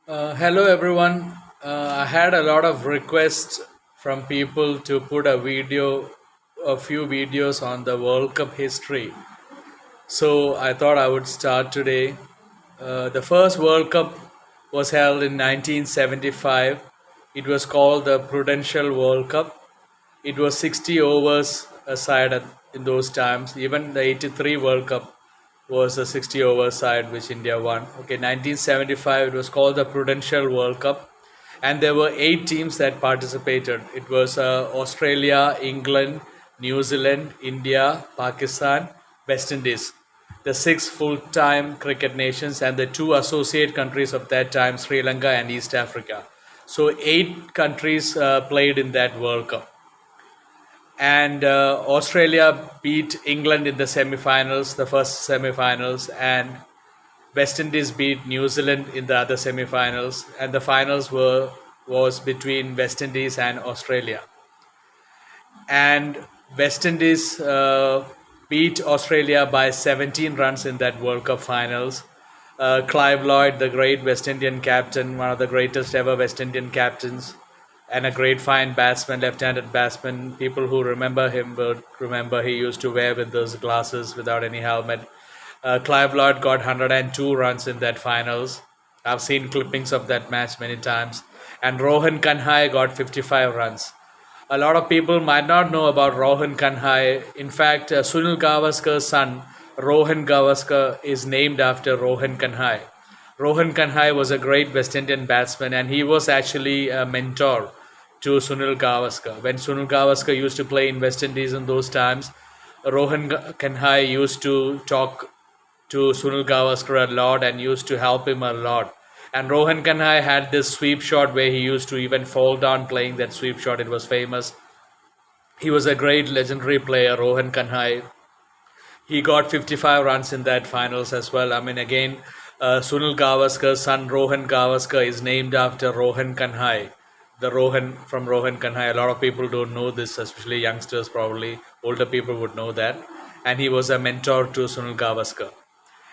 Hello everyone. I had a lot of requests from people to put a few videos on the World Cup history. So I thought I would start today. The first World Cup was held in 1975. It was called the Prudential World Cup. It was 60 overs aside in those times. Even the 83 World Cup was a 60 over side which India won. Okay, 1975 it was called the Prudential World Cup, and there were 8 teams that participated. It was Australia, England, New Zealand, India, Pakistan, West Indies, the six full-time cricket nations, and the two associate countries of that time, Sri Lanka and East Africa. So 8 countries played in that World Cup, and Australia beat England in the semi-finals, the first semi-finals, and West Indies beat New Zealand in the other semi-finals, and the finals was between West Indies and Australia. And West Indies beat Australia by 17 runs in that World Cup finals. Clive Lloyd, the great West Indian captain, one of the greatest ever West Indian captains, and a great fine batsman, left-handed batsman. People who remember him would remember he used to wear with those glasses without any helmet. Clive Lloyd got 102 runs in that finals. I've seen clippings of that match many times. And Rohan Kanhai got 55 runs. A lot of people might not know about Rohan Kanhai. In fact, Sunil Gavaskar's son, Rohan Gavaskar, is named after Rohan Kanhai. Rohan Kanhai was a great West Indian batsman, and he was actually a mentor to Sunil Gavaskar. When Sunil Gavaskar used to play in West Indies in those times, Rohan Kanhai used to talk to Sunil Gavaskar a lot and used to help him a lot. And Rohan Kanhai had this sweep shot where he used to even fall down playing that sweep shot. It was famous. He was a great legendary player, Rohan Kanhai. He got 55 runs in that finals as well. I mean, again, Sunil Gavaskar's son Rohan Gavaskar is named after Rohan Kanhai. The Rohan from Rohan Kanhai. A lot of people don't know this, especially youngsters probably. Older people would know that. And he was a mentor to Sunil Gavaskar.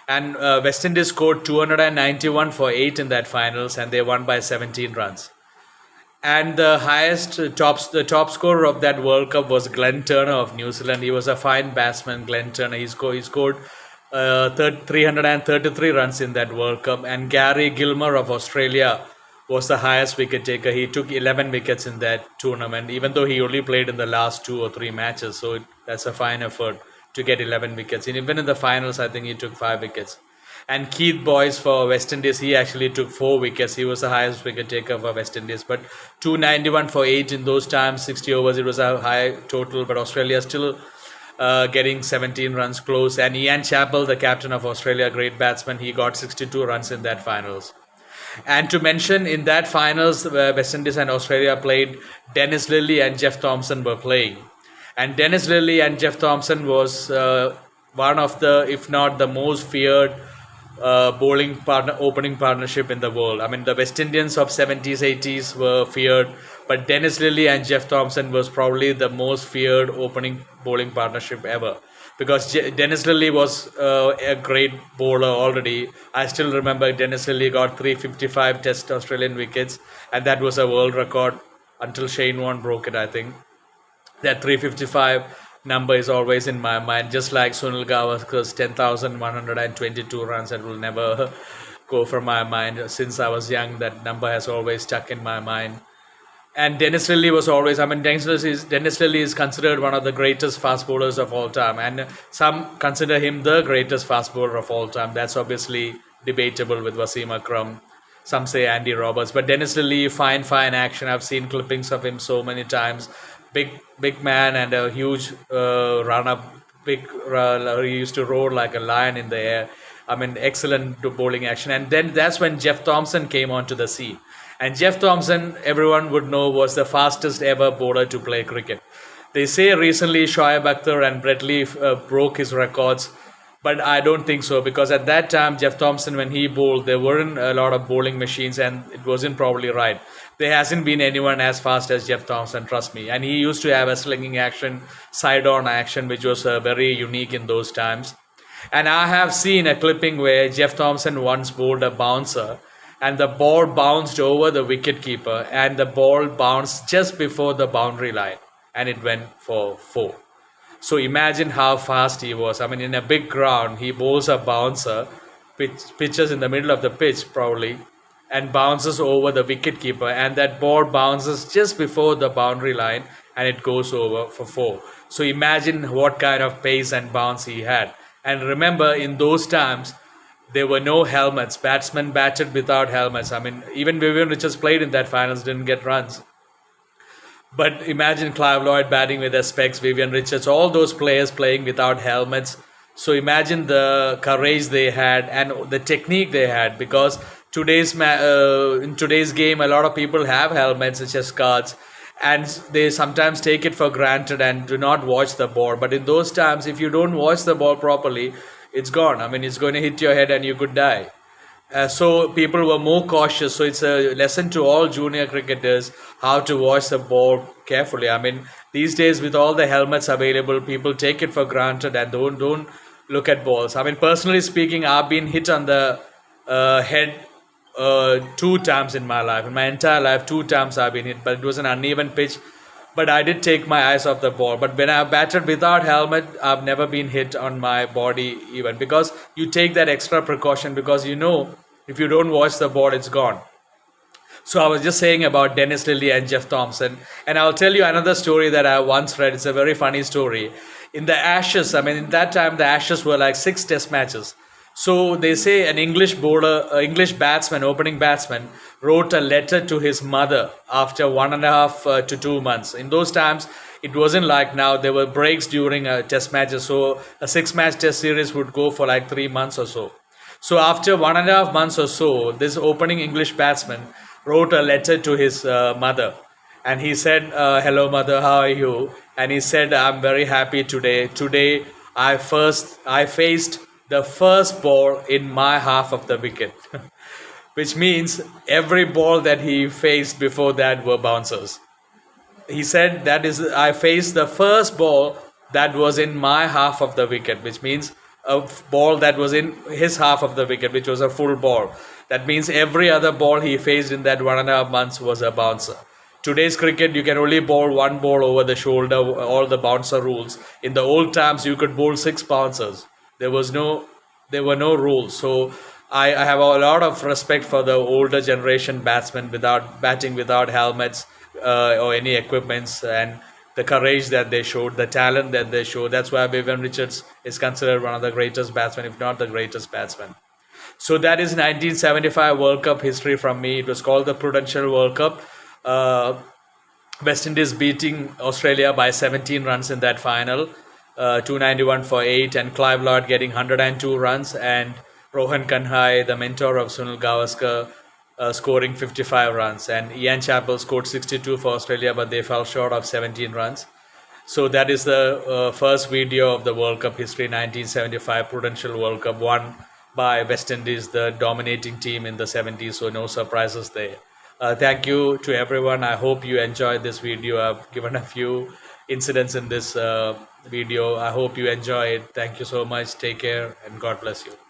And West Indies scored 291 for 8 in that finals, and they won by 17 runs. And the top scorer of that World Cup was Glenn Turner of New Zealand. He was a fine batsman, Glenn Turner. He scored 333 runs in that World Cup. And Gary Gilmore of Australia was the highest wicket taker. He took 11 wickets in that tournament, even though he only played in the last 2 or 3 matches. So that's a fine effort to get 11 wickets. And even in the finals, I think he took 5 wickets. And Keith Boyce for West Indies, he actually took 4 wickets. He was the highest wicket taker for West Indies. But 291 for 8 in those times, 60 overs, it was a high total. But Australia still getting 17 runs close. And Ian Chappell, the captain of Australia, great batsman, he got 62 runs in that finals. And to mention, in that finals, West Indies and Australia played, Dennis Lillee and Jeff Thomson were playing. And Dennis Lillee and Jeff Thomson was one of the, if not the most feared opening partnership in the world. I mean, the West Indians of 70s, 80s were feared, but Dennis Lillee and Jeff Thomson was probably the most feared opening bowling partnership ever. Because Dennis Lillee was a great bowler already. I still remember Dennis Lillee got 355 Test Australian wickets, and that was a world record until Shane Warne broke it, I think. That 355 number is always in my mind, just like Sunil Gavaskar's 10,122 runs. That will never go from my mind. Since I was young, that number has always stuck in my mind. And Dennis Lillee was always, I mean, Dennis Lillee is considered one of the greatest fast bowlers of all time. And some consider him the greatest fast bowler of all time. That's obviously debatable with Wasim Akram. Some say Andy Roberts. But Dennis Lillee, fine action. I've seen clippings of him so many times. Big man and a huge run-up. He used to roar like a lion in the air. I mean, excellent bowling action. And then that's when Jeff Thomson came onto the scene. And Jeff Thomson, everyone would know, was the fastest ever bowler to play cricket. They say recently Shoaib Akhtar and Brett Lee broke his records, but I don't think so, because at that time, Jeff Thomson, when he bowled, there weren't a lot of bowling machines, and it wasn't probably right. There hasn't been anyone as fast as Jeff Thomson, trust me. And he used to have a slinging action, side-on action, which was very unique in those times. And I have seen a clipping where Jeff Thomson once bowled a bouncer, and the ball bounced over the wicket keeper, and the ball bounced just before the boundary line, and it went for four. So imagine how fast he was. I mean, in a big ground, he bowls a bouncer, pitches in the middle of the pitch probably, and bounces over the wicket keeper, and that ball bounces just before the boundary line, and it goes over for four. So imagine what kind of pace and bounce he had. And remember, in those times, there were no helmets. Batsmen batted without helmets. I mean, even Vivian Richards played in that finals, didn't get runs. But imagine Clive Lloyd batting with the specs, Vivian Richards, all those players playing without helmets. So imagine the courage they had and the technique they had, because in today's game, a lot of people have helmets, such as cards, and they sometimes take it for granted and do not watch the ball. But in those times, if you don't watch the ball properly, it's gone. I mean, it's going to hit your head and you could die. So people were more cautious. So it's a lesson to all junior cricketers how to watch the ball carefully. I mean, these days with all the helmets available, people take it for granted and don't look at balls. I mean, personally speaking, I've been hit on the head two times in my life. In my entire life, two times I've been hit, but it was an uneven pitch. But I did take my eyes off the ball. But when I batted without helmet, I've never been hit on my body even, because you take that extra precaution, because you know if you don't watch the ball, it's gone. So I was just saying about Dennis Lilly and Jeff Thompson. And I'll tell you another story that I once read. It's a very funny story. In the Ashes, I mean, in that time, the Ashes were like 6 test matches. So they say an English batsman, opening batsman, wrote a letter to his mother after 1.5 to 2 months. In those times, it wasn't like now. There were breaks during test matches. So a 6-match test series would go for like 3 months or so. So after 1.5 months or so, this opening English batsman wrote a letter to his mother. And he said, hello mother, how are you? And he said, I'm very happy today. Today I faced the first ball in my half of the wicket. Which means every ball that he faced before that were bouncers. He said that is, I faced the first ball that was in my half of the wicket, which means a ball that was in his half of the wicket, which was a full ball. That means every other ball he faced in that 1.5 months was a bouncer. Today's cricket, you can only bowl one ball over the shoulder, all the bouncer rules. In the old times, you could bowl 6 bouncers. There were no rules. So I have a lot of respect for the older generation batsmen batting without helmets or any equipments, and the courage that they showed, the talent that they showed. That's why Vivian Richards is considered one of the greatest batsmen, if not the greatest batsman. So that is 1975 World Cup history from me. It was called the Prudential World Cup. West Indies beating Australia by 17 runs in that final. 291 for 8, and Clive Lloyd getting 102 runs, and Rohan Kanhai, the mentor of Sunil Gavaskar, scoring 55 runs. And Ian Chappell scored 62 for Australia, but they fell short of 17 runs. So that is the first video of the World Cup history, 1975 Prudential World Cup, won by West Indies, the dominating team in the 70s, so no surprises there. Thank you to everyone. I hope you enjoyed this video. I've given a few incidents in this video. I hope you enjoy it. Thank you so much. Take care and God bless you.